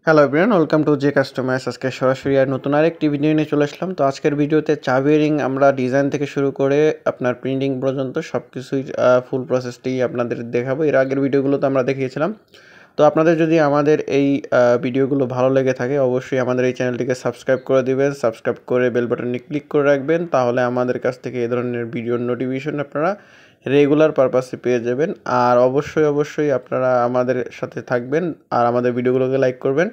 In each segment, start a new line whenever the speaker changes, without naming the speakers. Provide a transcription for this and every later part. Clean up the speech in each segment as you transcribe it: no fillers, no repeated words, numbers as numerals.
Hello everyone, welcome to J customize. আজকে সরাসরি আর নতুন আরেকটি ভিডিও নিয়ে চলে আসলাম। তো আজকের ভিডিওতে চাবি রিং আমরা ডিজাইন থেকে শুরু করে আপনার প্রিন্টিং পর্যন্ত সব কিছুই ফুল প্রসেসটি আপনাদের দেখাবো। এর আগের ভিডিওগুলোতে আমরা দেখিয়েছিলাম। তো আপনাদের যদি আমাদের এই ভিডিওগুলো ভালো লেগে থাকে অবশ্যই আমাদের এই চ্যানেলটিকে সাবস্ক্রাইব করে দিবেন। সাবস্ক্রাইব করে বেল বাটনে ক্লিক করে রাখবেন, তাহলে আমাদের কাছ থেকে এই ধরনের ভিডিওর নোটিফিকেশন আপনারা রেগুলার পারপাসে পেয়ে যাবেন। আর অবশ্যই আপনারা আমাদের সাথে থাকবেন আর আমাদের ভিডিওগুলোকে লাইক করবেন।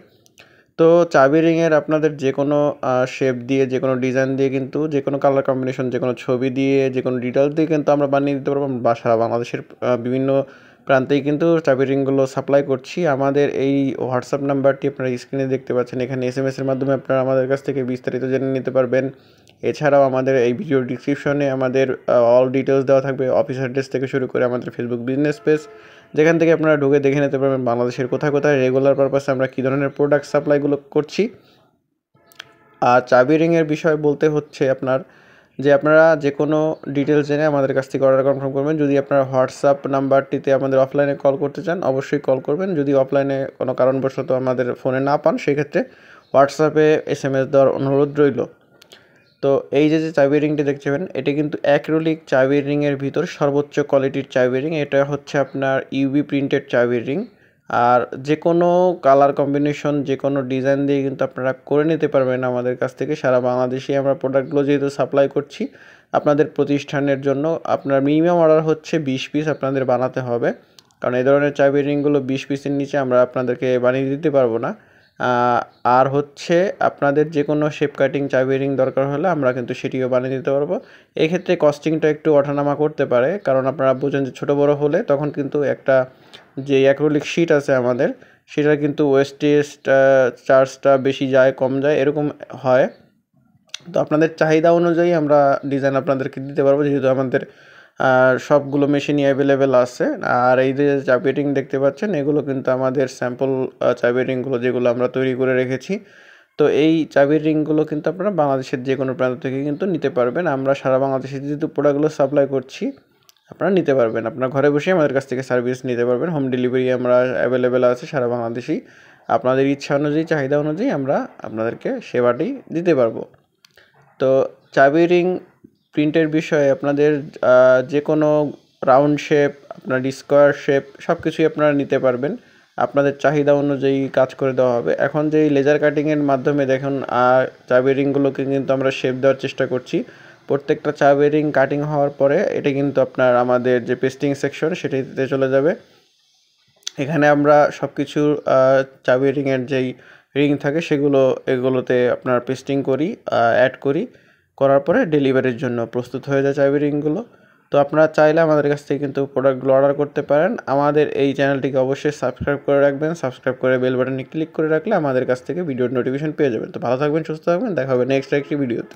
তো চাবি রিংয়ের আপনাদের যে কোনো শেপ দিয়ে, যে কোনো ডিজাইন দিয়ে, কিন্তু যে কোনো কালার কম্বিনেশন, যে কোনো ছবি দিয়ে, যে কোনো ডিটেলস দিয়ে কিন্তু আমরা বানিয়ে দিতে পারবো। বা সারা বাংলাদেশের বিভিন্ন প্রান্তেই কিন্তু চাবি রিংগুলো সাপ্লাই করছি। আমাদের এই হোয়াটসঅ্যাপ নাম্বারটি আপনারা স্ক্রিনে দেখতে পাচ্ছেন। এখানে এসএমএসের মাধ্যমে আপনারা আমাদের কাছ থেকে বিস্তারিত জেনে নিতে পারবেন। এছাড়াও আমাদের এই ভিডিওর ডিসক্রিপশনে আমাদের অল ডিটেলস দেওয়া থাকবে, অফিস অ্যাড্রেস থেকে শুরু করে আমাদের ফেসবুক বিজনেস পেজ, যেখান থেকে আপনারা ঢুকে দেখে নিতে পারবেন বাংলাদেশের কোথায় কোথায় রেগুলার পারপাসে আমরা কী ধরনের প্রোডাক্ট সাপ্লাইগুলো করছি। আর চাবি রিংয়ের বিষয় বলতে হচ্ছে আপনার যে আপনারা যে কোনো ডিটেলস জেনে আমাদের কাছ থেকে অর্ডার কনফার্ম করবেন। যদি আপনারা হোয়াটসঅ্যাপ নাম্বারটিতে আমাদের অফলাইনে কল করতে চান অবশ্যই কল করবেন। যদি অফলাইনে কোনো কারণবশত আমাদের ফোনে না পান সেক্ষেত্রে হোয়াটসঅ্যাপে এসএমএস দেওয়ার অনুরোধ রইল। তো এই যে চাবি রিংটি দেখছেন, এটি কিন্তু অ্যাক্রিলিক চাবি রিংয়ের ভিতর সর্বোচ্চ কোয়ালিটির চাবি রিং। এটা হচ্ছে আপনার ইউভি প্রিন্টেড চাবি রিং। আর যে কোনো কালার কম্বিনেশন, যে কোনো ডিজাইন দিয়ে কিন্তু আপনারা করে নিতে পারবেন আমাদের কাছ থেকে। সারা বাংলাদেশে আমরা প্রোডাক্টগুলো যেহেতু সাপ্লাই করছি আপনাদের প্রতিষ্ঠানের জন্য, আপনার মিনিমাম অর্ডার হচ্ছে 20 পিস আপনাদের বানাতে হবে, কারণ এই ধরনের চাবি রিংগুলো 20 পিসের নিচে আমরা আপনাদেরকে বানিয়ে দিতে পারবো না। আর হচ্ছে আপনাদের যে কোনো শেপ কাটিং চাবি রিং দরকার হলে আমরা কিন্তু সেটিও বানিয়ে দিতে পারবো। এই ক্ষেত্রে কস্টিংটা একটু ওঠানামা করতে পারে, কারণ আপনারা বুঝেন যে ছোটো বড়ো হলে তখন কিন্তু একটা যে অ্যাক্রিলিক শিট আছে আমাদের, সেটার কিন্তু ওয়েস্টেজ চার্জটা বেশি যায় কম যায় এরকম হয়। তো আপনাদের চাহিদা অনুযায়ী আমরা ডিজাইন আপনাদেরকে দিতে পারবো, যেহেতু আমাদের সবগুলো মেশিনই অ্যাভেলেবেল আছে। আর এই যে চাবি রিং দেখতে পাচ্ছেন এগুলো কিন্তু আমাদের স্যাম্পল চাবি রিংগুলো, যেগুলো আমরা তৈরি করে রেখেছি। তো এই চাবির রিংগুলো কিন্তু আপনারা বাংলাদেশের যে কোনো প্রান্ত থেকে কিন্তু নিতে পারবেন। আমরা সারা বাংলাদেশে যেহেতু প্রোডাক্টগুলো সাপ্লাই করছি আপনারা নিতে পারবেন। আপনার ঘরে বসে আমাদের কাছ থেকে সার্ভিস নিতে পারবেন। হোম ডেলিভারি আমরা অ্যাভেলেবেল আছে সারা বাংলাদেশেই। আপনাদের ইচ্ছা অনুযায়ী, চাহিদা অনুযায়ী আমরা আপনাদেরকে সেবাটি দিতে পারবো। তো চাবি রিং প্রিন্টের বিষয়ে আপনাদের যে কোনো রাউন্ড শেপ, আপনার স্কোয়ার শেপ সব কিছুই আপনারা নিতে পারবেন। আপনাদের চাহিদা অনুযায়ী কাজ করে দেওয়া হবে। এখন যে লেজার কাটিংয়ের মাধ্যমে দেখুন চাবি রিংগুলোকে কিন্তু আমরা শেপ দেওয়ার চেষ্টা করছি। প্রত্যেকটা চাবি রিং কাটিং হওয়ার পরে এটা কিন্তু আপনার আমাদের যে পেস্টিং সেকশন সেটিতে চলে যাবে। এখানে আমরা সব কিছু চাবি রিংয়ের যেই রিং থাকে এগুলোতে আপনার পেস্টিং করি, অ্যাড করার পরে ডেলিভারির জন্য প্রস্তুত হয়ে যায় চাবি রিংগুলো। তো আপনারা চাইলে আমাদের কাছ থেকে কিন্তু প্রোডাক্টগুলো অর্ডার করতে পারেন। আমাদের এই চ্যানেলটিকে অবশ্যই সাবস্ক্রাইব করে রাখবেন। সাবস্ক্রাইব করে বেল বাটনে ক্লিক করে রাখলে আমাদের কাছ থেকে ভিডিওর নোটিফিকেশন পেয়ে যাবেন। তো ভালো থাকবেন, সুস্থ থাকবেন, দেখা হবে নেক্সট একটি ভিডিওতে।